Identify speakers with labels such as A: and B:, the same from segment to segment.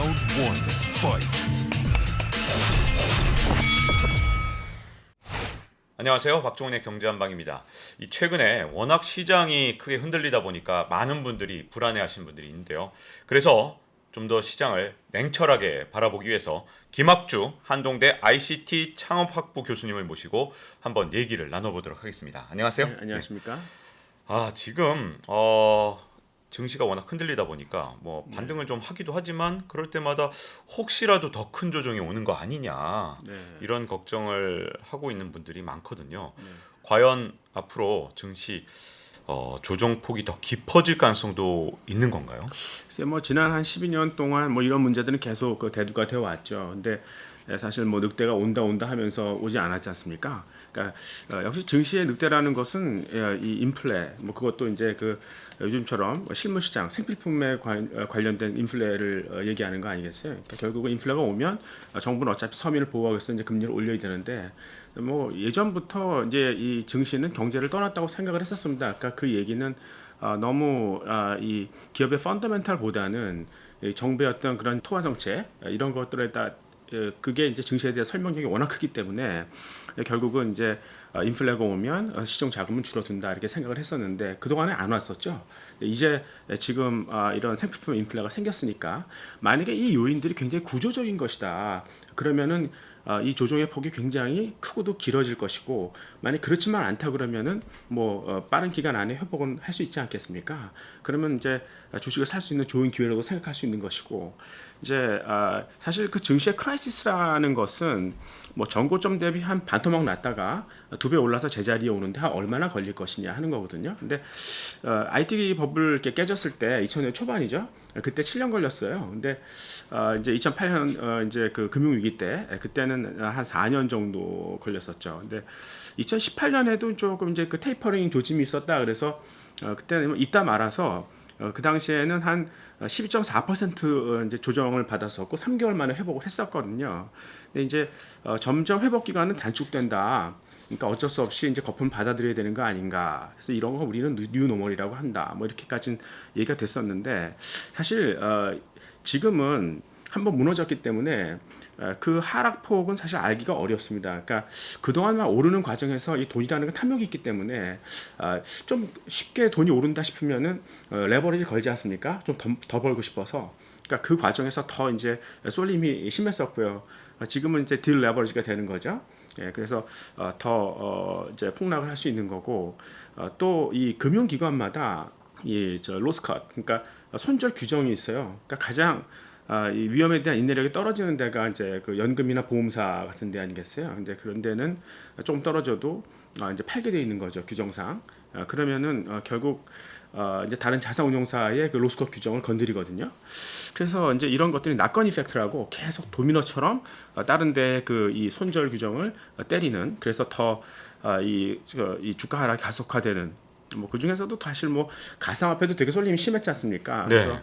A: Round one, fight.
B: 안녕하세요. 박종훈의 경제한방입니다. 이 최근에 워낙 시장이 크게 흔들리다 보니까 많은 분들이 불안해하시는 분들이 있는데요. 그래서 좀 더 시장을 냉철하게 바라보기 위해서 김학주 한동대 ICT 창업학부 교수님을 모시고 한번 얘기를 나눠보도록 하겠습니다. 안녕하세요.
C: 네, 안녕하십니까?
B: 지금 증시가 워낙 흔들리다 보니까 뭐 반등을 좀 하기도 하지만 그럴 때마다 혹시라도 더 큰 조정이 오는 거 아니냐 이런 걱정을 하고 있는 분들이 많거든요. 과연 앞으로 증시 조정폭이 더 깊어질 가능성도 있는 건가요?
C: 글쎄 뭐 지난 한 12년 동안 뭐 이런 문제들은 계속 대두가 되어 왔죠. 근데 사실 뭐 늑대가 온다 하면서 오지 않았지 않습니까? 그러니까 역시 증시의 늑대라는 것은 이 인플레 뭐 그것도 이제 그 요즘처럼 실물 시장 생필품에 관련된 인플레를 얘기하는 거 아니겠어요? 그러니까 결국은 인플레가 오면 정부는 어차피 서민을 보호하기 위해서 이제 금리를 올려야 되는데 뭐 예전부터 이제 이 증시는 경제를 떠났다고 생각을 했었습니다. 그러니까 그 얘기는 너무 이 기업의 펀더멘탈보다는 정부의 어떤 그런 토화 정책 이런 것들에다 그게 이제 증시에 대한 설명력이 워낙 크기 때문에 결국은 이제 인플레가 오면 시중 자금은 줄어든다 이렇게 생각을 했었는데 그동안에 안 왔었죠. 이제 지금 이런 생필품 인플레가 생겼으니까 만약에 이 요인들이 굉장히 구조적인 것이다. 그러면은 이 조정의 폭이 굉장히 크고도 길어질 것이고 만약 그렇지만 않다 그러면은 뭐 빠른 기간 안에 회복은 할 수 있지 않겠습니까? 그러면 이제 주식을 살 수 있는 좋은 기회라고 생각할 수 있는 것이고 이제 사실 그 증시의 크라이시스라는 것은 뭐 전고점 대비 한 반토막 났다가 2배 올라서 제자리에 오는데 얼마나 걸릴 것이냐 하는 거거든요. 근데 IT 버블 이렇게 깨졌을 때 2000년 초반이죠. 그때 7년 걸렸어요. 근데 이제 2008년 이제 그 금융 위기 때 그때는 한 4년 정도 걸렸었죠. 근데 2018년에도 조금 이제 그 테이퍼링 조짐이 있었다. 그래서 그때는 이따 말아서 그 당시에는 한 12.4% 이제 조정을 받았었고 3개월 만에 회복을 했었거든요. 근데 이제 점점 회복 기간은 단축된다. 그러니까 어쩔 수 없이 이제 거품 받아들여야 되는 거 아닌가. 그래서 이런 거 우리는 뉴노멀이라고 한다. 뭐 이렇게까지는 얘기가 됐었는데 사실 지금은 한번 무너졌기 때문에 그 하락폭은 사실 알기가 어렵습니다. 그러니까 그동안만 오르는 과정에서 이 돈이라는 건 탐욕이 있기 때문에 좀 쉽게 돈이 오른다 싶으면은 레버리지 걸지 않습니까? 좀 더 벌고 싶어서. 그러니까 그 과정에서 더 이제 쏠림이 심했었고요. 지금은 이제 딜 레버리지가 되는 거죠. 그래서 더 이제 폭락을 할 수 있는 거고 또 이 금융기관마다 이 로스컷 그러니까 손절 규정이 있어요. 그러니까 가장 이 위험에 대한 인내력이 떨어지는 데가 이제 그 연금이나 보험사 같은 데 아니겠어요. 근데 그런 데는 조금 떨어져도 이제 팔게 돼 있는 거죠 규정상. 그러면은 결국 이제 다른 자산운용사의 그 로스컷 규정을 건드리거든요. 그래서 이제 이런 것들이 낫건 이펙트라고 계속 도미노처럼 다른 데 그 이 손절 규정을 때리는 그래서 더 이 주가 하락이 가속화되는 뭐 그 중에서도 사실 뭐 가상화폐도 되게 쏠림이 심했지 않습니까? 그래서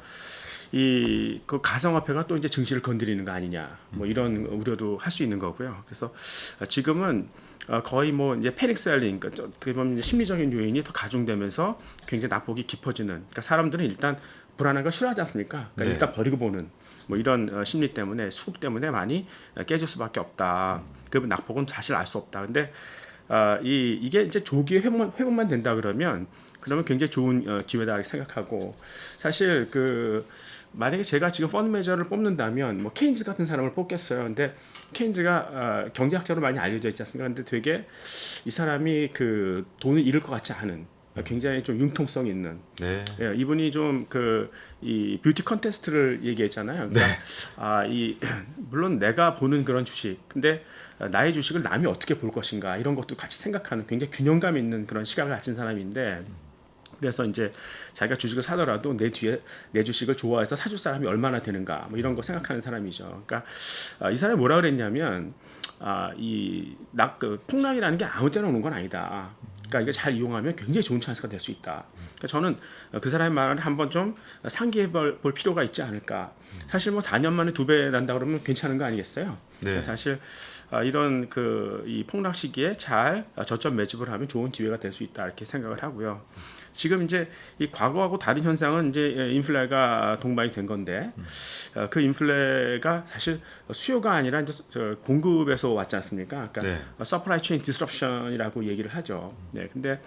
C: 이 그 가상화폐가 또 이제 증시를 건드리는 거 아니냐 뭐 이런 우려도 할 수 있는 거고요. 그래서 지금은 거의 뭐 이제 패닉 셀링 그러니까 그게 보면 심리적인 요인이 더 가중되면서 굉장히 낙폭이 깊어지는. 그러니까 사람들은 일단 불안한 걸 싫어하지 않습니까? 그러니까 일단 버리고 보는 뭐 이런 심리 때문에 수급 때문에 많이 깨질 수밖에 없다. 그 낙폭은 사실 알 수 없다. 근데 이게 이제 조기에 회복만 된다 그러면 굉장히 좋은 기회다 이렇게 생각하고 사실 그 만약에 제가 지금 펀드 매니저를 뽑는다면 뭐 케인즈 같은 사람을 뽑겠어요. 근데 케인즈가 경제학자로 많이 알려져 있지 않습니까? 근데 되게 이 사람이 그 돈을 잃을 것 같지 않은 굉장히 좀 융통성 있는 이분이 좀 그 이 뷰티 컨테스트를 얘기했잖아요. 그러니까 이 물론 내가 보는 그런 주식 근데 나의 주식을 남이 어떻게 볼 것인가 이런 것도 같이 생각하는 굉장히 균형감 있는 그런 시각을 가진 사람인데 그래서 이제 자기가 주식을 사더라도 내 뒤에 내 주식을 좋아해서 사줄 사람이 얼마나 되는가 뭐 이런 거 생각하는 사람이죠. 그러니까 이 사람이 뭐라 그랬냐면 그 폭락이라는 게 아무 때나 오는 건 아니다. 그러니까 이게 잘 이용하면 굉장히 좋은 찬스가 될 수 있다. 그러니까 저는 그 사람의 말을 한번 좀 상기해 볼 필요가 있지 않을까. 사실 뭐 4년 만에 2배 난다 그러면 괜찮은 거 아니겠어요? 그러니까 사실 이런 이 폭락 시기에 잘 저점 매집을 하면 좋은 기회가 될 수 있다 이렇게 생각을 하고요. 지금 이제 이 과거하고 다른 현상은 이제 인플레가 동반이 된 건데 그 인플레가 사실 수요가 아니라 이제 공급에서 왔지 않습니까? 그러니까 supply chain disruption이라고 얘기를 하죠. 네, 근데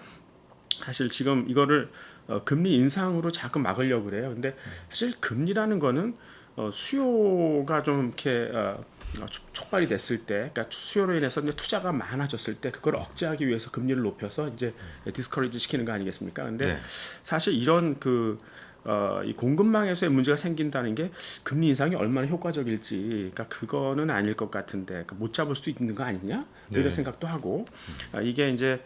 C: 사실 지금 이거를 금리 인상으로 자꾸 막으려고 그래요. 근데 사실 금리라는 거는 수요가 좀 이렇게 촉발이 됐을 때, 그러니까 수요로 인해서 이제 투자가 많아졌을 때 그걸 억제하기 위해서 금리를 높여서 이제 디스커리지 시키는 거 아니겠습니까? 근데 사실 이런 이 공급망에서의 문제가 생긴다는 게 금리 인상이 얼마나 효과적일지, 그러니까 그거는 아닐 것 같은데 그러니까 못 잡을 수 있는 거 아니냐 이런 생각도 하고 이게 이제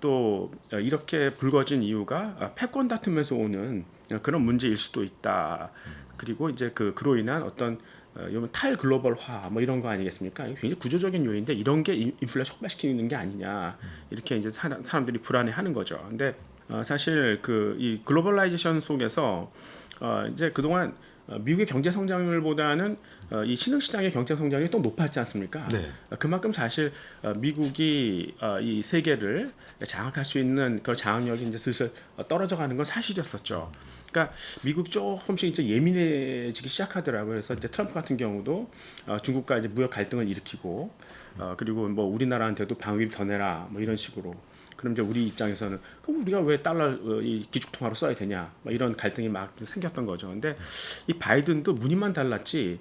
C: 또 이렇게 불거진 이유가 패권 다툼에서 오는 그런 문제일 수도 있다. 그리고 이제 그로 인한 어떤 탈글로벌화 뭐 이런 거 아니겠습니까? 이게 굉장히 구조적인 요인인데 이런 게 인플레 촉발시키는 게 아니냐 이렇게 이제 사람들이 불안해하는 거죠. 근데 사실 이 글로벌라이제이션 속에서 이제 그동안 미국의 경제 성장률보다는 이 신흥 시장의 경제 성장률이 또 높았지 않습니까? 그만큼 사실 미국이 이 세계를 장악할 수 있는 그런 장악력이 이제 슬슬 떨어져가는 건 사실이었었죠. 그러니까 미국 조금씩 이제 예민해지기 시작하더라고요. 그래서 이제 트럼프 같은 경우도 중국과 이제 무역 갈등을 일으키고 그리고 뭐 우리나라한테도 방위비 더 내라 뭐 이런 식으로. 그럼 이제 우리 입장에서는 그럼 우리가 왜 달러 이 기축통화로 써야 되냐 뭐 이런 갈등이 막 생겼던 거죠. 근데 이 바이든도 무늬만 달랐지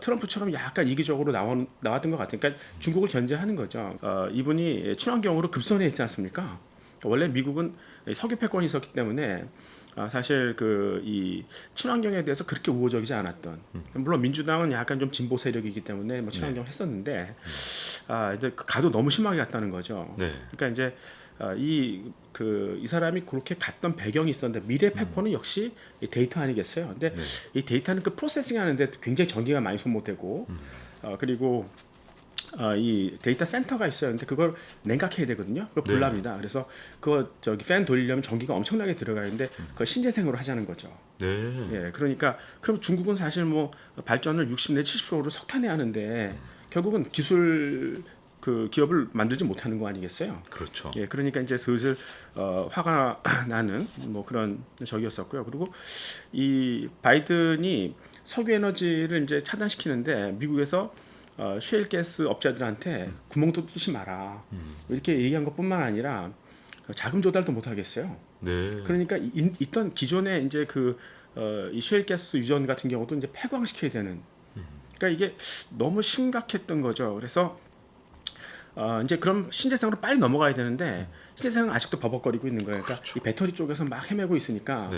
C: 트럼프처럼 약간 이기적으로 나왔던 것 같아요. 그러니까 중국을 견제하는 거죠. 이분이 친환경으로 급선회 했지 않습니까? 원래 미국은 석유 패권이 있었기 때문에 사실 이 친환경에 대해서 그렇게 우호적이지 않았던, 물론 민주당은 약간 좀 진보 세력이기 때문에 뭐 친환경을 했었는데 이제 가도 너무 심하게 갔다는 거죠. 그러니까 이제 이 사람이 그렇게 갔던 배경이 있었는데 미래 패권은 역시 이 데이터 아니겠어요. 근데 이 데이터는 그 프로세싱 하는데 굉장히 전기가 많이 소모되고 그리고 이 데이터 센터가 있어요. 근데 그걸 냉각해야 되거든요. 그거 불납니다. 그래서 그거 팬 돌리려면 전기가 엄청나게 들어가는데 그걸 신재생으로 하자는 거죠. 예, 그러니까 그럼 중국은 사실 뭐 발전을 60 내지 70%로 석탄에 하는데 결국은 기술 기업을 만들지 못하는 거 아니겠어요?
B: 그렇죠.
C: 예, 그러니까 이제 슬슬 화가 나는 뭐 그런 적이었었고요. 그리고 이 바이든이 석유 에너지를 이제 차단시키는데 미국에서 셰일가스 업자들한테 구멍도 뚫지 마라 이렇게 얘기한 것뿐만 아니라 자금 조달도 못 하겠어요. 그러니까 있던 기존의 이제 이 셰일가스 유전 같은 경우도 이제 폐광시켜야 되는. 그러니까 이게 너무 심각했던 거죠. 그래서 이제 그럼 신재생으로 빨리 넘어가야 되는데 신재생은 아직도 버벅거리고 있는 거예요. 그러니까 이 배터리 쪽에서 막 헤매고 있으니까.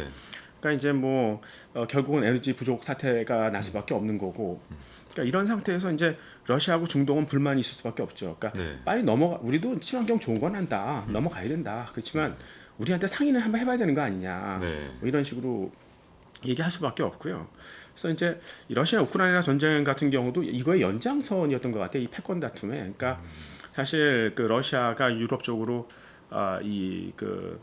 C: 그러니까 이제 뭐 결국은 에너지 부족 사태가 날 수밖에 없는 거고. 그러니까 이런 상태에서 이제 러시아하고 중동은 불만이 있을 수밖에 없죠. 그러니까 빨리 우리도 친환경 좋은 건 한다. 넘어가야 된다. 그렇지만 우리한테 상의는 한번 해봐야 되는 거 아니냐. 뭐 이런 식으로 얘기할 수밖에 없고요. 그래서 이제 러시아 우크라이나 전쟁 같은 경우도 이거의 연장선이었던 것 같아요. 이 패권 다툼에. 그러니까 사실 러시아가 유럽 쪽으로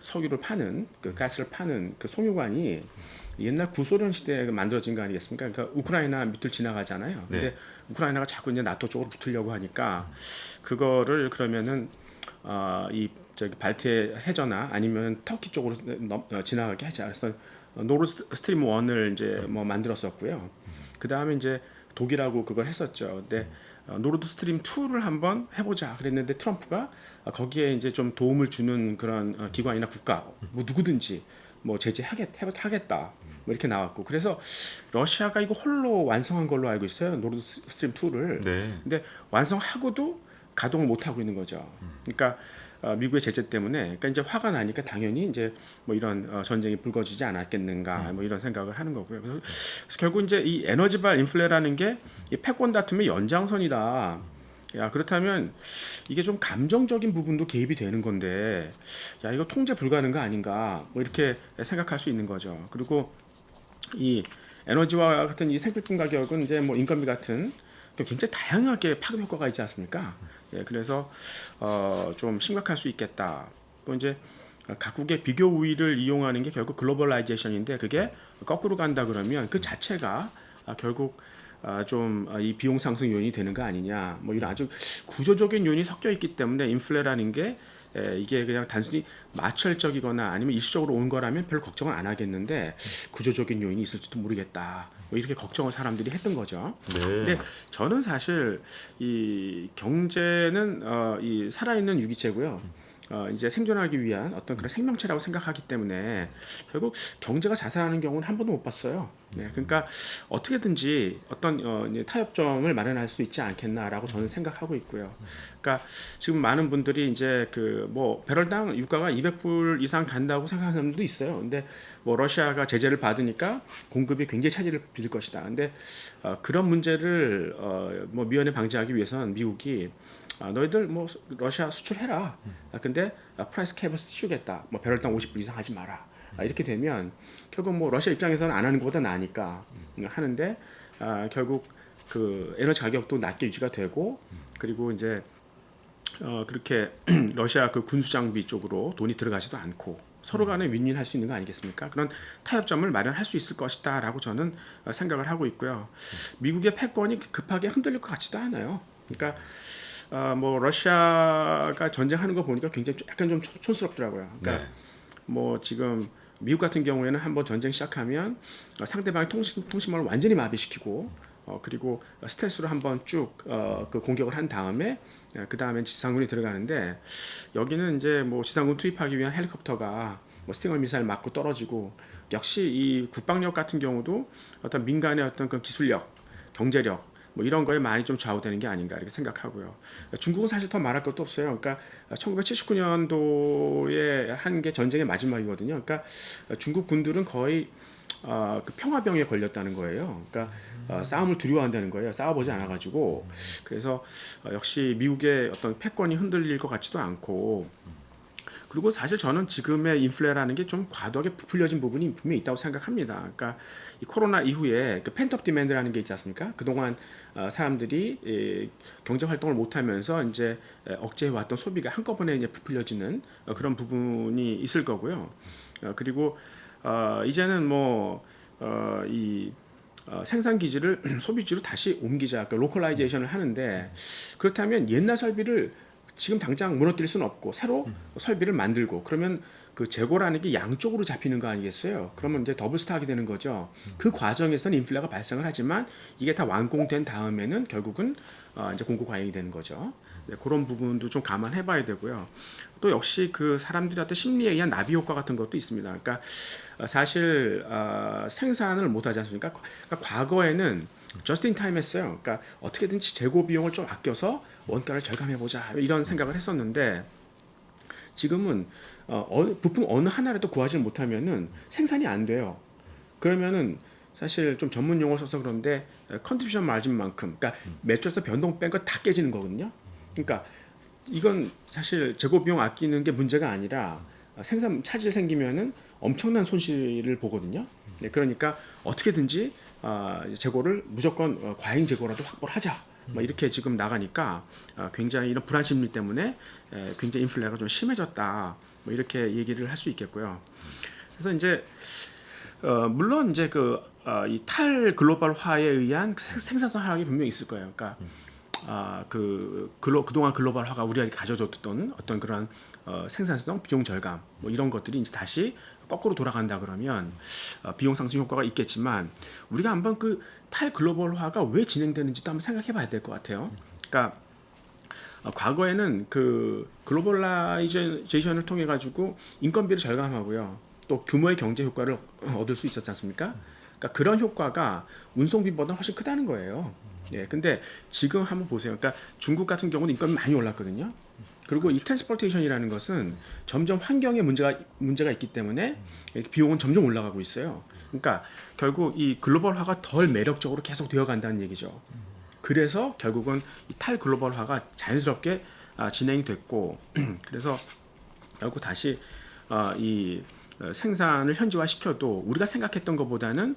C: 석유를 파는 가스를 파는 송유관이 옛날 구소련 시대에 만들어진 거 아니겠습니까? 그러니까 우크라이나 밑을 지나가잖아요. 근데 우크라이나가 자꾸 이제 나토 쪽으로 붙으려고 하니까 그거를 그러면은 발트해 해저나 아니면 터키 쪽으로 지나가게 하자. 그래서 노르 스트림 1을 이제 뭐 만들었었고요. 그 다음에 이제 독일하고 그걸 했었죠. 근데 노르드 스트림 2를 한번 해보자 그랬는데 트럼프가 거기에 이제 좀 도움을 주는 그런 기관이나 국가 뭐 누구든지 뭐 제재하겠다 뭐 이렇게 나왔고 그래서 러시아가 이거 홀로 완성한 걸로 알고 있어요. 노르드 스트림 2를. 근데 완성하고도 가동을 못 하고 있는 거죠. 그러니까 미국의 제재 때문에 그러니까 이제 화가 나니까 당연히 이제 뭐 이런 전쟁이 불거지지 않았겠는가 뭐 이런 생각을 하는 거고요. 그래서 결국 이제 이 에너지발 인플레라는 게 이 패권 다툼의 연장선이다. 야, 그렇다면 이게 좀 감정적인 부분도 개입이 되는 건데 야, 이거 통제 불가능한 거 아닌가 뭐 이렇게 생각할 수 있는 거죠. 그리고 이 에너지와 같은 이 생필품 가격은 이제 뭐 인건비 같은 굉장히 다양하게 파급 효과가 있지 않습니까? 예, 그래서 좀 심각할 수 있겠다. 또 이제 각국의 비교 우위를 이용하는 게 결국 글로벌라이제이션인데 그게 거꾸로 간다 그러면 그 자체가 결국 좀 이 비용 상승 요인이 되는 거 아니냐 뭐 이런 아주 구조적인 요인이 섞여 있기 때문에 인플레라는 게 이게 그냥 단순히 마찰적이거나 아니면 일시적으로 온 거라면 별 걱정을 안 하겠는데 구조적인 요인이 있을지도 모르겠다 뭐 이렇게 걱정을 사람들이 했던 거죠.
B: 네.
C: 근데 저는 사실 이 경제는 이 살아있는 유기체고요. 이제 생존하기 위한 어떤 그런 생명체라고 생각하기 때문에 결국 경제가 자살하는 경우는 한 번도 못 봤어요. 네, 그러니까 어떻게든지 어떤 이제 타협점을 마련할 수 있지 않겠나라고 저는 생각하고 있고요. 그러니까 지금 많은 분들이 이제 그 뭐 배럴당 유가가 200불 이상 간다고 생각하는 사람들도 있어요. 근데 뭐 러시아가 제재를 받으니까 공급이 굉장히 차질을 빚을 것이다. 근데 그런 문제를 뭐 미연에 방지하기 위해서는 미국이 너희들 뭐 러시아 수출해라. 근데 프라이스 캡을 씌우겠다. 뭐 배럴당 50불 이상 하지 마라. 이렇게 되면 결국 뭐 러시아 입장에서는 안 하는 것보다 나으니까 하는데 결국 그 에너지 가격도 낮게 유지가 되고 그리고 이제 그렇게 러시아 그 군수 장비 쪽으로 돈이 들어가지도 않고 서로 간에 윈윈할 수 있는 거 아니겠습니까? 그런 타협점을 마련할 수 있을 것이다라고 저는 생각을 하고 있고요. 미국의 패권이 급하게 흔들릴 것 같지도 않아요. 그러니까 뭐 러시아가 전쟁하는 거 보니까 굉장히 약간 좀 촌스럽더라고요. 그러니까 뭐 지금 미국 같은 경우에는 한번 전쟁 시작하면 상대방의 통신망을 완전히 마비시키고 그리고 스텔스로 한번 쭉 그 공격을 한 다음에 그 다음엔 지상군이 들어가는데 여기는 이제 뭐 지상군 투입하기 위한 헬리콥터가 뭐 스팅어 미사일 맞고 떨어지고 역시 이 국방력 같은 경우도 어떤 민간의 어떤 그 기술력, 경제력 뭐 이런 거에 많이 좀 좌우되는 게 아닌가 이렇게 생각하고요. 중국은 사실 더 말할 것도 없어요. 그러니까 1979년도에 한 게 전쟁의 마지막이거든요. 그러니까 중국 군들은 거의 그 평화병에 걸렸다는 거예요. 그러니까 싸움을 두려워한다는 거예요. 싸워보지 않아가지고 그래서 역시 미국의 어떤 패권이 흔들릴 것 같지도 않고 그리고 사실 저는 지금의 인플레라는 게 좀 과도하게 부풀려진 부분이 분명히 있다고 생각합니다. 그러니까 이 코로나 이후에 그 펜트업 디맨드라는 게 있지 않습니까? 그동안 사람들이 경제 활동을 못하면서 이제 억제해왔던 소비가 한꺼번에 이제 부풀려지는 그런 부분이 있을 거고요. 그리고 이제는 이 생산 기지를 소비지로 다시 옮기자, 그러니까 로컬라이제이션을 하는데 그렇다면 옛날 설비를 지금 당장 무너뜨릴 수는 없고 새로 설비를 만들고 그러면 그 재고라는 게 양쪽으로 잡히는 거 아니겠어요? 그러면 이제 더블 스탁이 되는 거죠. 그 과정에서는 인플레가 발생을 하지만 이게 다 완공된 다음에는 결국은 이제 공급 과잉이 되는 거죠. 네, 그런 부분도 좀 감안해봐야 되고요. 또 역시 그 사람들의 어떤 심리에 의한 나비 효과 같은 것도 있습니다. 그러니까 사실 생산을 못하지 않습니까? 그러니까 과거에는 저스트 인 타임 했어요. 그러니까 어떻게든지 재고 비용을 좀 아껴서 원가를 절감해보자 이런 생각을 했었는데 지금은 부품 어느 하나라도 구하지 못하면은 생산이 안 돼요. 그러면은 사실 좀 전문 용어 써서 그런데 컨트리뷰션 마진만큼, 그러니까 매출에서 변동 뺀 거 다 깨지는 거거든요. 그러니까 이건 사실 재고 비용 아끼는 게 문제가 아니라 생산 차질 생기면은 엄청난 손실을 보거든요. 네, 그러니까 어떻게든지 재고를 무조건 과잉 재고라도 확보를 하자. 뭐 이렇게 지금 나가니까 굉장히 이런 불안 심리 때문에 굉장히 인플레가 좀 심해졌다. 뭐 이렇게 얘기를 할 수 있겠고요. 그래서 이제 물론 이제 이 탈글로벌화에 의한 생산성 하락이 분명히 있을 거예요. 그러니까 그동안 글로벌화가 우리에게 가져줬던 어떤 그런 생산성, 비용 절감 뭐 이런 것들이 이제 다시 거꾸로 돌아간다 그러면 비용 상승 효과가 있겠지만 우리가 한번 그 탈글로벌화가 왜 진행되는지도 한번 생각해봐야 될 것 같아요. 그러니까 과거에는 그 글로벌라이제이션을 통해 가지고 인건비를 절감하고요, 또 규모의 경제 효과를 얻을 수 있었지 않습니까? 그러니까 그런 효과가 운송비보다 훨씬 크다는 거예요. 예, 근데 지금 한번 보세요. 그러니까 중국 같은 경우는 인건비 많이 올랐거든요. 그리고 이 트랜스포테이션이라는 것은 점점 환경에 문제가 있기 때문에 비용은 점점 올라가고 있어요. 그러니까 결국 이 글로벌화가 덜 매력적으로 계속 되어간다는 얘기죠. 그래서 결국은 이 탈글로벌화가 자연스럽게 진행이 됐고 그래서 결국 다시 이 생산을 현지화시켜도 우리가 생각했던 것보다는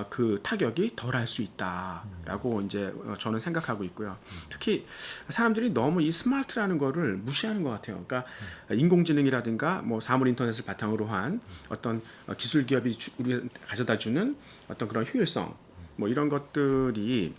C: 그 타격이 덜할 수 있다라고 이제 저는 생각하고 있고요. 특히 사람들이 너무 이 스마트라는 거를 무시하는 것 같아요. 그러니까 인공지능이라든가 뭐 사물 인터넷을 바탕으로 한 어떤 기술 기업이 우리가 가져다주는 어떤 그런 효율성 뭐 이런 것들이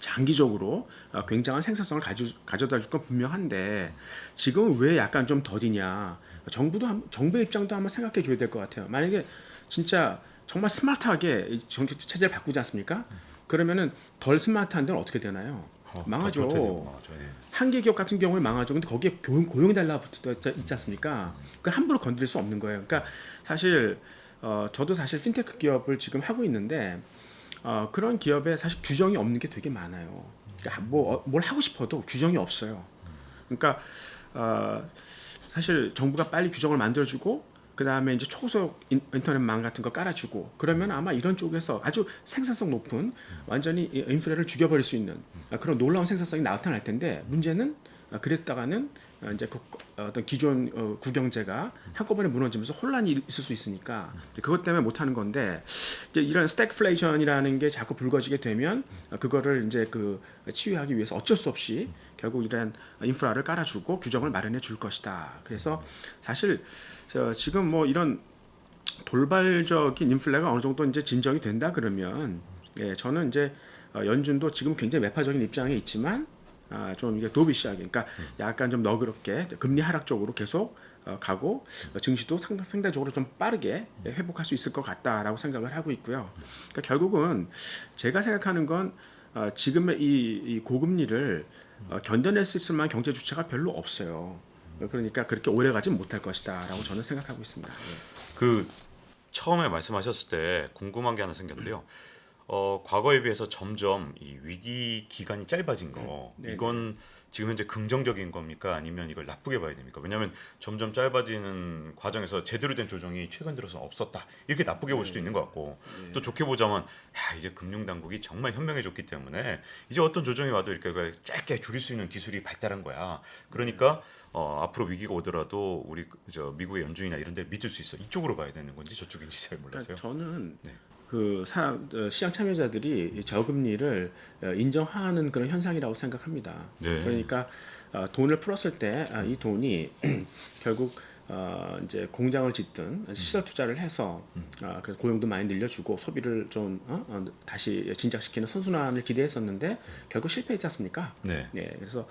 C: 장기적으로 굉장한 생산성을 가져다 줄 건 분명한데 지금 왜 약간 좀 더디냐. 정부의 입장도 한번 생각해 줘야 될 것 같아요. 만약에 진짜 정말 스마트하게 이 전기 체제를 바꾸지 않습니까? 그러면은 덜 스마트한 데는 어떻게 되나요? 망하죠. 한계 기업 같은 경우에 망하죠. 근데 거기에 고용이 달라붙어 있지 않습니까? 그걸 함부로 건드릴 수 없는 거예요. 그러니까 사실 저도 사실 핀테크 기업을 지금 하고 있는데 그런 기업에 사실 규정이 없는 게 되게 많아요. 그러니까 뭘 하고 싶어도 규정이 없어요. 그러니까 사실 정부가 빨리 규정을 만들어주고 그 다음에 이제 초고속 인터넷망 같은 거 깔아주고 그러면 아마 이런 쪽에서 아주 생산성 높은 완전히 인프라를 죽여버릴 수 있는 그런 놀라운 생산성이 나타날 텐데 문제는 그랬다가는 이제 어떤 기존 국영제가 한꺼번에 무너지면서 혼란이 있을 수 있으니까 그것 때문에 못하는 건데 이제 이런 스태그플레이션이라는 게 자꾸 불거지게 되면 그거를 이제 그 치유하기 위해서 어쩔 수 없이 결국 이런 인프라를 깔아주고 규정을 마련해 줄 것이다. 그래서 사실 지금 뭐 이런 돌발적인 인플레가 어느 정도 이제 진정이 된다 그러면 저는 이제 연준도 지금 굉장히 매파적인 입장에 있지만 좀 이게 도비시하게, 그러니까 약간 좀 너그럽게 금리 하락 쪽으로 계속 가고 증시도 상대적으로 좀 빠르게 회복할 수 있을 것 같다라고 생각을 하고 있고요. 그러니까 결국은 제가 생각하는 건 지금의 이 고금리를 견뎌낼 수 있을 만한 경제 주체가 별로 없어요. 그러니까 그렇게 오래 가진 못할 것이다라고 저는 생각하고 있습니다.
B: 그 처음에 말씀하셨을 때 궁금한 게 하나 생겼는데요. 과거에 비해서 점점 이 위기 기간이 짧아진 거 이건 지금 현재 긍정적인 겁니까? 아니면 이걸 나쁘게 봐야 됩니까? 왜냐하면 점점 짧아지는 과정에서 제대로 된 조정이 최근 들어서 없었다. 이렇게 나쁘게 볼 수도 있는 것 같고 또 좋게 보자면 이제 금융당국이 정말 현명해졌기 때문에 이제 어떤 조정이 와도 이렇게 짧게 줄일 수 있는 기술이 발달한 거야. 그러니까 앞으로 위기가 오더라도 우리 미국의 연준이나 이런 데 믿을 수 있어. 이쪽으로 봐야 되는 건지 저쪽인지 잘 몰라서요.
C: 그러니까 저는 시장 참여자들이 저금리를 인정하는 그런 현상이라고 생각합니다.
B: 네.
C: 그러니까 돈을 풀었을 때 이 돈이 결국 이제 공장을 짓든 시설 투자를 해서 그래서 고용도 많이 늘려주고 소비를 좀 다시 진작시키는 선순환을 기대했었는데 결국 실패했지 않습니까?
B: 네.
C: 그래서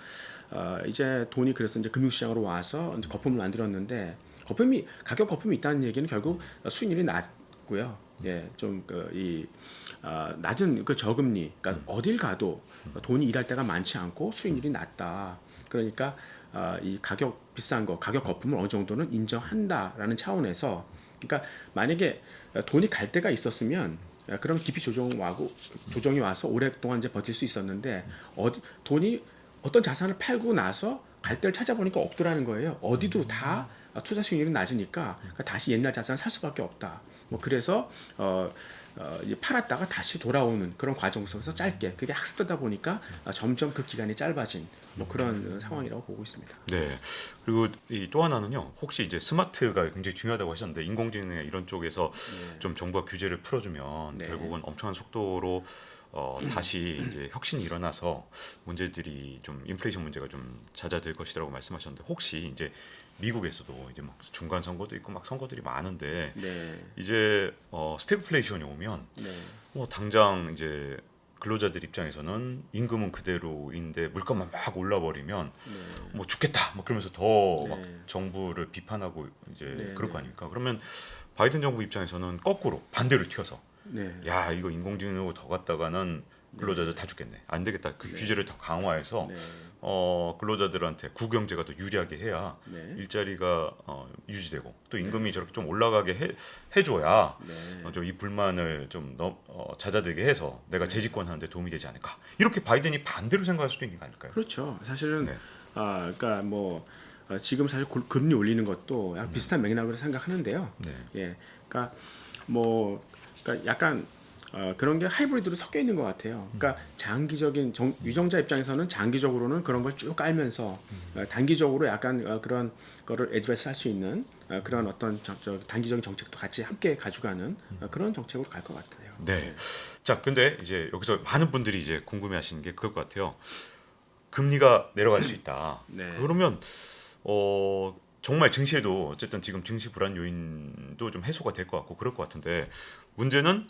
C: 이제 돈이 그래서 이제 금융시장으로 와서 이제 거품을 만들었는데 가격 거품이 있다는 얘기는 결국 수익률이 낮고요. 좀 낮은 그 저금리, 그러니까 어딜 가도 돈이 일할 때가 많지 않고 수익률이 낮다. 그러니까 이 가격 비싼 거, 가격 거품을 어느 정도는 인정한다라는 차원에서, 그러니까 만약에 돈이 갈 때가 있었으면 그럼 깊이 조정이 와서 오랫동안 이제 버틸 수 있었는데 돈이 어떤 자산을 팔고 나서 갈 때를 찾아보니까 없더라는 거예요. 어디도 다 투자 수익률이 낮으니까 다시 옛날 자산을 살 수밖에 없다. 그래서 팔았다가 다시 돌아오는 그런 과정 속에서 짧게 그게 학습되다 보니까 점점 그 기간이 짧아진 그런 상황이라고 보고 있습니다.
B: 네. 그리고 또 하나는요. 혹시 이제 스마트가 굉장히 중요하다고 하셨는데 인공지능 이런 쪽에서 좀 정부가 규제를 풀어주면 결국은 엄청난 속도로 다시 이제 혁신이 일어나서 문제들이 좀 인플레이션 문제가 좀 잦아들 것이라고 말씀하셨는데 혹시 이제 미국에서도 이제 막 중간 선거도 있고 막 선거들이 많은데 이제 스태그플레이션이 오면 당장 이제 근로자들 입장에서는 임금은 그대로인데 물가만 막 올라버리면 뭐 죽겠다 뭐 그러면서 더 막 정부를 비판하고 이제 그럴 거 아닙니까? 그러면 바이든 정부 입장에서는 거꾸로 반대로 튀어서 야 이거 인공지능으로 더 갔다가는 근로자들 다 죽겠네. 안 되겠다. 그 규제를 더 강화해서 근로자들한테 국영제가 더 유리하게 해야 일자리가 유지되고 또 임금이 저렇게 좀 올라가게 해줘야 이 불만을 좀 잦아들게 해서 내가 재집권하는데 도움이 되지 않을까. 이렇게 바이든이 반대로 생각할 수도 있는 거 아닐까요?
C: 그렇죠. 사실은 그러니까 지금 사실 금리 올리는 것도 비슷한 맥락으로 생각하는데요. 그러니까 약간 그런 게 하이브리드로 섞여 있는 것 같아요. 그러니까 장기적인 유정자 입장에서는 장기적으로는 그런 걸 쭉 깔면서 단기적으로 약간 그런 거를 애드레스 할 수 있는 그런 어떤 단기적인 정책도 같이 함께 가져가는 그런 정책으로 갈 것 같아요.
B: 네. 자, 근데 이제 여기서 많은 분들이 이제 궁금해하시는 게 그럴 것 같아요. 금리가 내려갈 수 있다.
C: 네.
B: 그러면 정말 증시에도 어쨌든 지금 증시 불안 요인도 좀 해소가 될 것 같고 그럴 것 같은데 문제는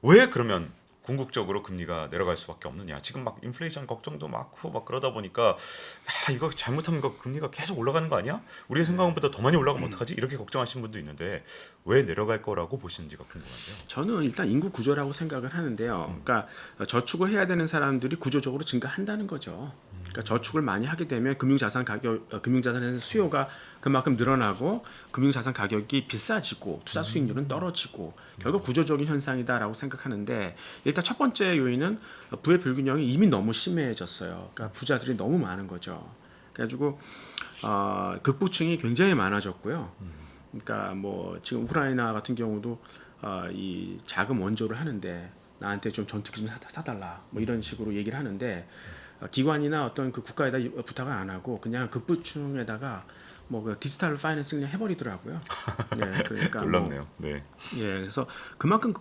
B: 왜 그러면 궁극적으로 금리가 내려갈 수밖에 없느냐. 지금 막 인플레이션 걱정도 많고 막 그러다 보니까 이거 잘못하면 이거 금리가 계속 올라가는 거 아니야? 우리가 생각한 것보다 더 많이 올라가면 어떡하지? 이렇게 걱정하시는 분도 있는데 왜 내려갈 거라고 보시는지가 궁금한데요.
C: 저는 일단 인구 구조라고 생각을 하는데요. 그러니까 저축을 해야 되는 사람들이 구조적으로 증가한다는 거죠. 그러니까 저축을 많이 하게 되면 금융자산의 수요가 그만큼 늘어나고 금융자산 가격이 비싸지고 투자 수익률은 떨어지고 결국 구조적인 현상이다라고 생각하는데 일단 첫 번째 요인은 부의 불균형이 이미 너무 심해졌어요. 그러니까 부자들이 너무 많은 거죠. 그래가지고 극부층이 굉장히 많아졌고요. 그러니까 뭐 지금 우크라이나 같은 경우도 이 자금 원조를 하는데 나한테 좀 전투기 좀 사달라 뭐 이런 식으로 얘기를 하는데 기관이나 어떤 그 국가에다 부탁을 안 하고 그냥 극부층에다가 뭐 디지털 파이낸싱 그냥 해버리더라고요. 네, 그러니까
B: 놀랍네요. 네.
C: 예, 그래서 그만큼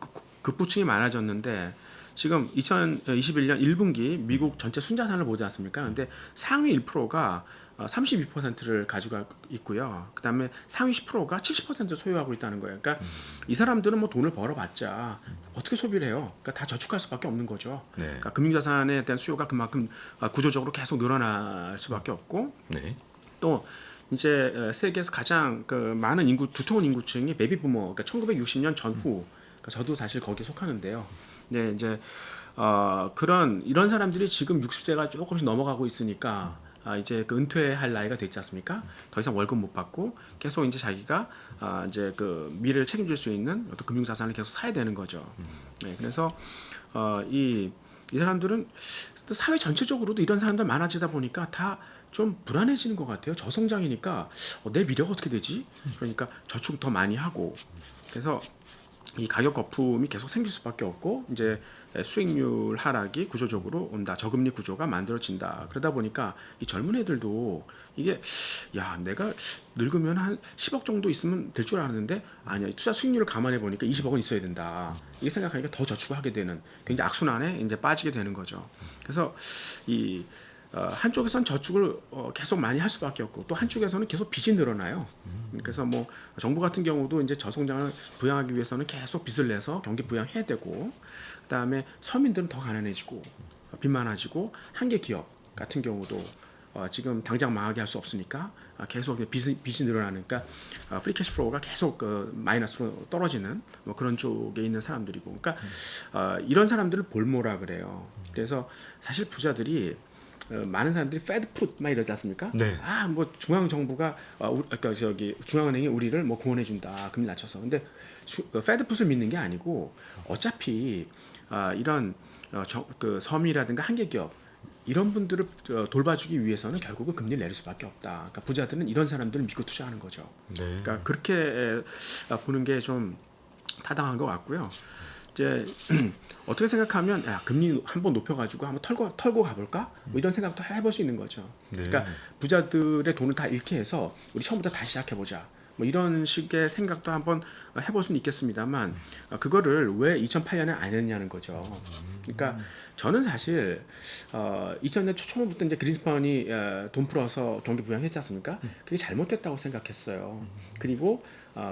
C: 극부층이 많아졌는데 지금 2021년 1분기 미국 전체 순자산을 보지 않습니까? 근데 상위 1%가 32%를 가지고 있고요. 그다음에 상위 10%가 70%를 소유하고 있다는 거예요. 그러니까 이 사람들은 뭐 돈을 벌어봤자 어떻게 소비를 해요? 그러니까 다 저축할 수밖에 없는 거죠.
B: 네.
C: 그러니까 금융자산에 대한 수요가 그만큼 구조적으로 계속 늘어날 수밖에 없고
B: 네.
C: 또 이제 세계에서 가장 그 많은 두터운 인구층이 베이비부머, 그러니까 1960년 전후. 그러니까 저도 사실 거기에 속하는데요. 네, 이제 이런 사람들이 지금 60세가 조금씩 넘어가고 있으니까 이제 그 은퇴할 나이가 됐지 않습니까? 더 이상 월급 못 받고 계속 이제 자기가 이제 그 미래를 책임질 수 있는 어떤 금융자산을 계속 사야 되는 거죠. 네, 그래서 이 사람들은 또 사회 전체적으로도 이런 사람들 많아지다 보니까 다 좀 불안해지는 것 같아요. 저성장이니까 내 미래가 어떻게 되지? 그러니까 저축 더 많이 하고 그래서 이 가격 거품이 계속 생길 수밖에 없고 이제 수익률 하락이 구조적으로 온다. 저금리 구조가 만들어진다. 그러다 보니까 이 젊은 애들도 이게 내가 늙으면 한 10억 정도 있으면 될 줄 알았는데 아니야. 투자 수익률을 감안해 보니까 20억은 있어야 된다. 이게 생각하니까 더 저축을 하게 되는 굉장히 악순환에 이제 빠지게 되는 거죠. 그래서 이 한쪽에서는 저축을 계속 많이 할 수밖에 없고 또 한쪽에서는 계속 빚이 늘어나요. 그래서 뭐 정부 같은 경우도 이제 저성장을 부양하기 위해서는 계속 빚을 내서 경기 부양해야 되고 그다음에 서민들은 더 가난해지고 빚 많아지고 한계 기업 같은 경우도 지금 당장 망하게 할 수 없으니까 계속 빚이 늘어나니까 프리 캐시 플로우가 계속 마이너스로 떨어지는 뭐 그런 쪽에 있는 사람들이고 그러니까 이런 사람들을 볼모라 그래요. 그래서 사실 부자들이 많은 사람들이 패드풋 막 이러지 않습니까?
B: 네.
C: 뭐 중앙 정부가 그러니까 중앙은행이 우리를 뭐 구원해 준다 금리 낮춰서. 근데 패드풋을 믿는 게 아니고 어차피 이런 그 섬이라든가 한계 기업 이런 분들을 돌봐주기 위해서는 결국은 금리를 내릴 수밖에 없다. 그러니까 부자들은 이런 사람들을 믿고 투자하는 거죠.
B: 네.
C: 그러니까 그렇게 보는 게 좀 타당한 것 같고요. 이제 어떻게 생각하면 금리 한번 높여가지고 한번 털고 가볼까? 뭐 이런 생각도 해볼 수 있는 거죠.
B: 네.
C: 그러니까 부자들의 돈을 다 잃게 해서 우리 처음부터 다시 시작해보자. 뭐 이런 식의 생각도 한번 해볼 수는 있겠습니다만 그거를 왜 2008년에 안 했냐는 거죠. 그러니까 저는 사실 2000년 초초부터 이제 그린스펀이 돈 풀어서 경기 부양했지 않습니까? 그게 잘못됐다고 생각했어요. 그리고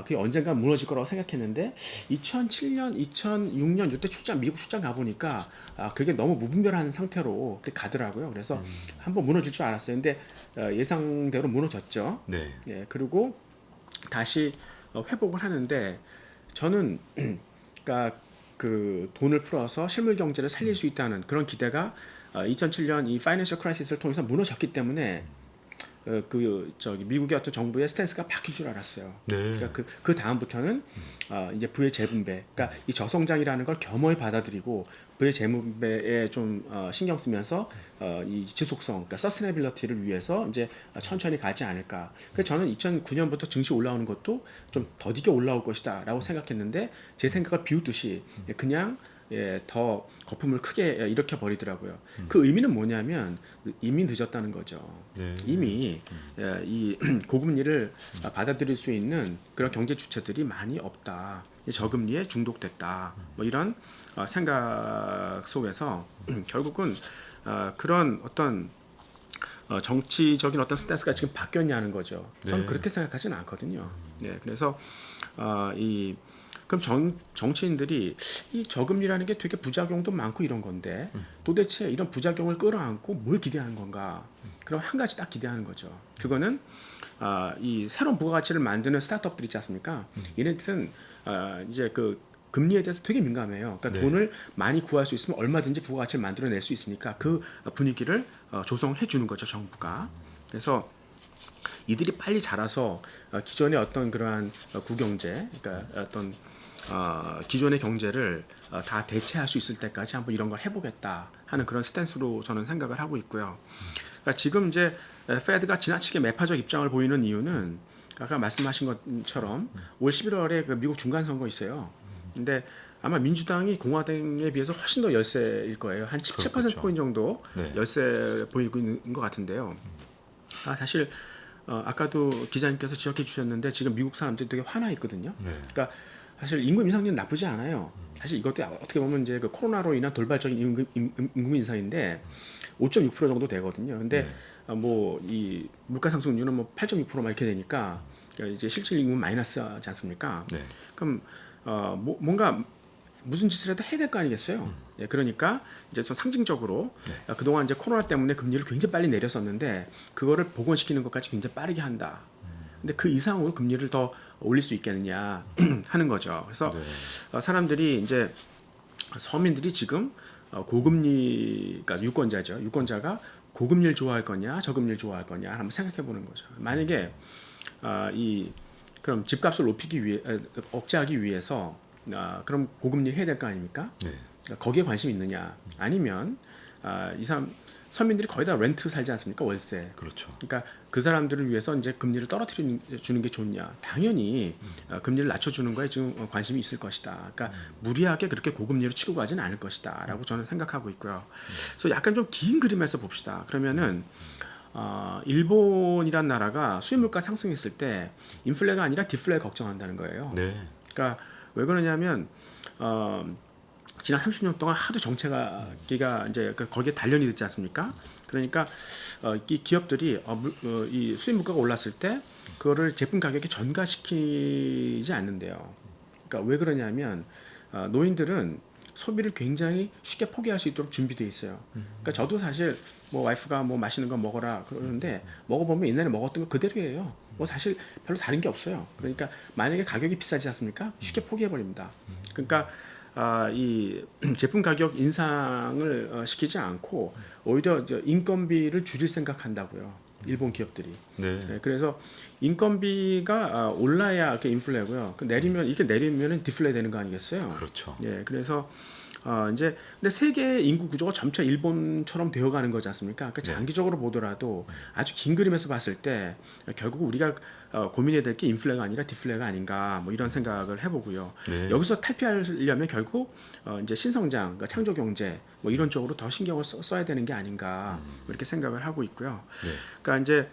C: 그게 언젠가 무너질 거라고 생각했는데 2007년, 2006년 이때 미국 출장 가보니까 그게 너무 무분별한 상태로 그렇게 가더라고요. 그래서 한번 무너질 줄 알았어요. 근데 예상대로 무너졌죠.
B: 네.
C: 예, 그리고 다시 회복을 하는데 저는 그러니까 그 돈을 풀어서 실물 경제를 살릴 수 있다는 그런 기대가 2007년 이 파이낸셜 크라이시스를 통해서 무너졌기 때문에 미국의 어떤 정부의 스탠스가 바뀔 줄 알았어요.
B: 네.
C: 그러니까 그 다음부터는 이제 부의 재분배, 그러니까 이 저성장이라는 걸 겸허히 받아들이고 부의 재분배에 좀 신경 쓰면서 이 지속성, 그러니까 서스테너빌리티를 위해서 이제 천천히 가지 않을까. 그래서 저는 2009년부터 증시 올라오는 것도 좀 더디게 올라올 것이다라고 생각했는데 제 생각을 비웃듯이 그냥 더 거품을 크게 일으켜 버리더라고요. 그 의미는 뭐냐면 이미 늦었다는 거죠.
B: 네.
C: 이미 이 고금리를 받아들일 수 있는 그런 경제 주체들이 많이 없다. 저금리에 중독됐다. 뭐 이런 생각 속에서 결국은 그런 어떤 정치적인 어떤 스탠스가 지금 바뀌었냐는 거죠. 저는
B: 네.
C: 그렇게 생각하지는 않거든요. 네, 그래서 그럼 정치인들이 이 저금리라는 게 되게 부작용도 많고 이런 건데 도대체 이런 부작용을 끌어안고 뭘 기대하는 건가? 그럼 한 가지 딱 기대하는 거죠. 그거는 이 새로운 부가가치를 만드는 스타트업들 있지 않습니까? 얘네들은 이제 그 금리에 대해서 되게 민감해요. 그러니까
B: 네.
C: 돈을 많이 구할 수 있으면 얼마든지 부가가치를 만들어낼 수 있으니까 그 분위기를 조성해 주는 거죠, 정부가. 그래서 이들이 빨리 자라서 기존의 어떤 그러한 구경제, 그러니까 어떤 기존의 경제를 다 대체할 수 있을 때까지 한번 이런 걸 해보겠다 하는 그런 스탠스로 저는 생각을 하고 있고요. 그러니까 지금 이제 페드가 지나치게 매파적 입장을 보이는 이유는 아까 말씀하신 것처럼 올 11월에 그 미국 중간 선거 있어요. 근데 아마 민주당이 공화당에 비해서 훨씬 더 열세일 거예요. 한 17%포인트 정도
B: 네.
C: 열세 보이고 있는 것 같은데요. 사실 아까도 기자님께서 지적해 주셨는데 지금 미국 사람들이 되게 화나 있거든요.
B: 네.
C: 그러니까 사실 임금 인상률은 나쁘지 않아요. 사실 이것도 어떻게 보면 이제 그 코로나로 인한 돌발적인 임금 인상인데 5.6% 정도 되거든요. 근데 뭐 이 물가 상승률은 뭐 8.6%막 이렇게 되니까 이제 실질 임금 마이너스지 않습니까?
B: 네.
C: 그럼 뭔가 무슨 짓을 해도 해야 될 거 아니겠어요? 예, 그러니까 이제 좀 상징적으로 그동안 이제 코로나 때문에 금리를 굉장히 빨리 내렸었는데 그거를 복원시키는 것까지 굉장히 빠르게 한다. 근데 그 이상으로 금리를 더 올릴 수 있겠느냐 하는 거죠. 그래서
B: 네.
C: 사람들이 이제 서민들이 지금 고금리, 그러니까 유권자죠. 유권자가 고금리를 좋아할 거냐, 저금리를 좋아할 거냐 한번 생각해 보는 거죠. 만약에 그럼 집값을 높이기 위해 억제하기 위해서 그럼 고금리 해야 될 거 아닙니까?
B: 네.
C: 그러니까 거기에 관심이 있느냐? 아니면 이 사람 서민들이 거의 다 렌트 살지 않습니까? 월세.
B: 그렇죠.
C: 그러니까 그 사람들을 위해서 이제 금리를 떨어뜨려 주는 게 좋냐? 당연히 금리를 낮춰주는 거에 지금 관심이 있을 것이다. 그러니까 무리하게 그렇게 고금리로 치고 가지는 않을 것이다라고 저는 생각하고 있고요. 그래서 약간 좀 긴 그림에서 봅시다. 그러면은 일본이란 나라가 수입 물가 상승했을 때 인플레가 아니라 디플레 걱정한다는 거예요.
B: 네.
C: 그러니까 왜 그러냐면 지난 30년 동안 하도 정체가 이제 거기에 단련이 됐지 않습니까? 그러니까 이 기업들이 이 수입 물가가 올랐을 때 그거를 제품 가격에 전가시키지 않는데요. 그러니까 왜 그러냐면 노인들은 소비를 굉장히 쉽게 포기할 수 있도록 준비되어 있어요. 그러니까 저도 사실 뭐 와이프가 뭐 맛있는 거 먹어라 그러는데 먹어보면 옛날에 먹었던 거 그대로예요. 뭐 사실 별로 다른 게 없어요. 그러니까 만약에 가격이 비싸지 않습니까? 쉽게 포기해 버립니다. 그러니까 이 제품 가격 인상을 시키지 않고 오히려 인건비를 줄일 생각한다고요. 일본 기업들이.
B: 네.
C: 네, 그래서 인건비가 올라야 이렇게 인플레고요. 이렇게 내리면은 디플레 되는 거 아니겠어요?
B: 그렇죠.
C: 예, 그래서 이제 근데 세계 인구 구조가 점차 일본처럼 되어가는 거지 않습니까? 그러니까 장기적으로 보더라도 아주 긴 그림에서 봤을 때 결국 우리가 고민해야 될 게 인플레가 아니라 디플레가 아닌가 뭐 이런 생각을 해보고요.
B: 네.
C: 여기서 탈피하려면 결국 이제 신성장, 그러니까 창조 경제 뭐 이런 쪽으로 더 신경을 써야 되는 게 아닌가 뭐 이렇게 생각을 하고 있고요.
B: 네.
C: 그러니까 이제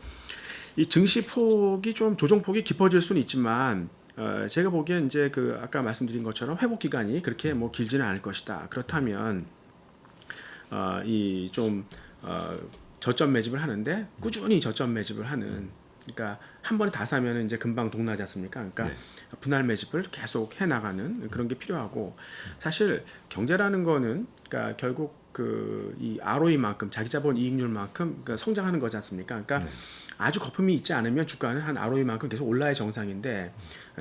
C: 이 증시 폭이 좀 조정 폭이 깊어질 수는 있지만 제가 보기엔 이제 그 아까 말씀드린 것처럼 회복 기간이 그렇게 뭐 길지는 않을 것이다. 그렇다면 이 좀 저점 매집을 하는데 꾸준히 저점 매집을 하는, 그러니까 한 번에 다 사면은 이제 금방 동나지 않습니까? 그러니까
B: 네.
C: 분할 매집을 계속 해 나가는 그런 게 필요하고, 사실 경제라는 거는 그러니까 결국 그 이 ROE만큼 자기 자본 이익률만큼 그러니까 성장하는 거지 않습니까? 그러니까 아주 거품이 있지 않으면 주가는 한 ROE만큼 계속 올라야 정상인데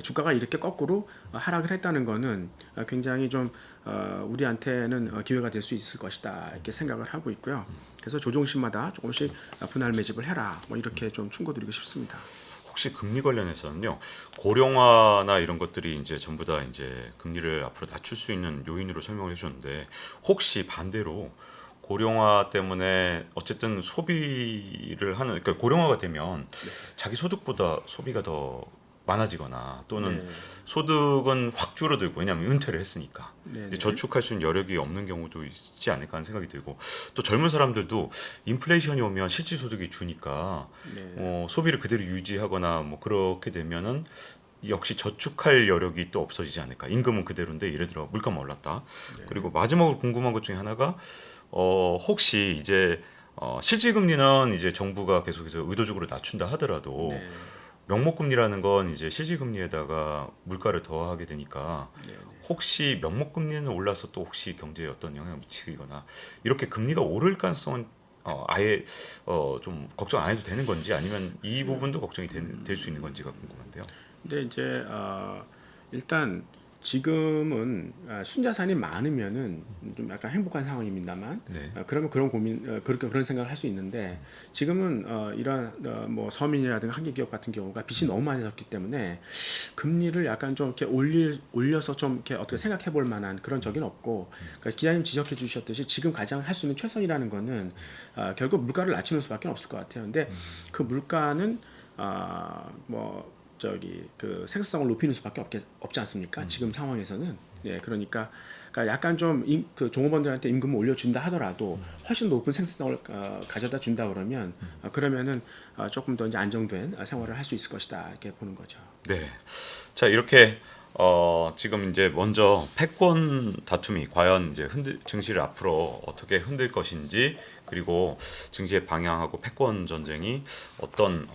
C: 주가가 이렇게 거꾸로 하락을 했다는 거는 굉장히 좀 우리한테는 기회가 될 수 있을 것이다 이렇게 생각을 하고 있고요. 그래서 조종시마다 조금씩 분할 매집을 해라 뭐 이렇게 좀 충고드리고 싶습니다.
B: 혹시 금리 관련해서는요, 고령화나 이런 것들이 이제 전부 다 이제 금리를 앞으로 낮출 수 있는 요인으로 설명을 해주셨는데, 혹시 반대로 고령화 때문에 어쨌든 소비를 하는, 그러니까 고령화가 되면 자기 소득보다 소비가 더 많아지거나 또는
C: 네.
B: 소득은 확 줄어들고 왜냐하면 은퇴를 했으니까
C: 네,
B: 이제
C: 네.
B: 저축할 수 있는 여력이 없는 경우도 있지 않을까 하는 생각이 들고 또 젊은 사람들도 인플레이션이 오면 실질 소득이 주니까
C: 네.
B: 소비를 그대로 유지하거나 뭐 그렇게 되면은 역시 저축할 여력이 또 없어지지 않을까. 임금은 그대로인데 예를 들어 물가만 올랐다. 그리고 마지막으로 궁금한 것 중에 하나가 혹시 이제 실질금리는 이제 정부가 계속해서 의도적으로 낮춘다 하더라도
C: 네.
B: 명목금리라는 건 이제 실질금리에다가 물가를 더하게 되니까 혹시 명목금리는 올라서 또 혹시 경제에 어떤 영향을 미치거나 이렇게 금리가 오를 가능성은 아예 좀 걱정 안 해도 되는 건지 아니면 이 부분도 걱정이 될 수 있는 건지가 궁금한데요.
C: 근데 이제 일단 지금은 순자산이 많으면은 좀 약간 행복한 상황입니다만
B: 네.
C: 그러면 그런 고민 그렇게 그런 생각을 할 수 있는데 지금은 이런 뭐 서민이라든가 한계기업 같은 경우가 빚이 너무 많이 졌기 때문에 금리를 약간 좀 이렇게 올려서 좀 이렇게 어떻게 생각해 볼 만한 그런 적은 없고 그러니까 기자님 지적해 주셨듯이 지금 가장 할 수 있는 최선이라는 거는 결국 물가를 낮추는 수밖에 없을 것 같아요. 근데 그 물가는 뭐 저기 그 생산성을 높이는 수밖에 없지 않습니까? 지금 상황에서는 그러니까 약간 좀 그 종업원들한테 임금을 올려준다 하더라도 훨씬 높은 생산성을 가져다 준다 그러면 그러면은 조금 더 이제 안정된 생활을 할 수 있을 것이다 이렇게 보는 거죠.
B: 네. 자 이렇게 지금 이제 먼저 패권 다툼이 과연 이제 증시를 앞으로 어떻게 흔들 것인지 그리고 증시의 방향하고 패권 전쟁이 어떤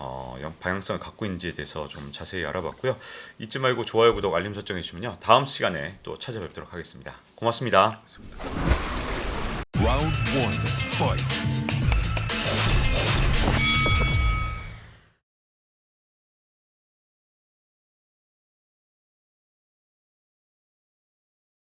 B: 방향성을 갖고 있는지에 대해서 좀 자세히 알아봤고요. 잊지 말고 좋아요, 구독, 알림 설정해 주시면요. 다음 시간에 또 찾아뵙도록 하겠습니다. 고맙습니다.
A: Round one, fight.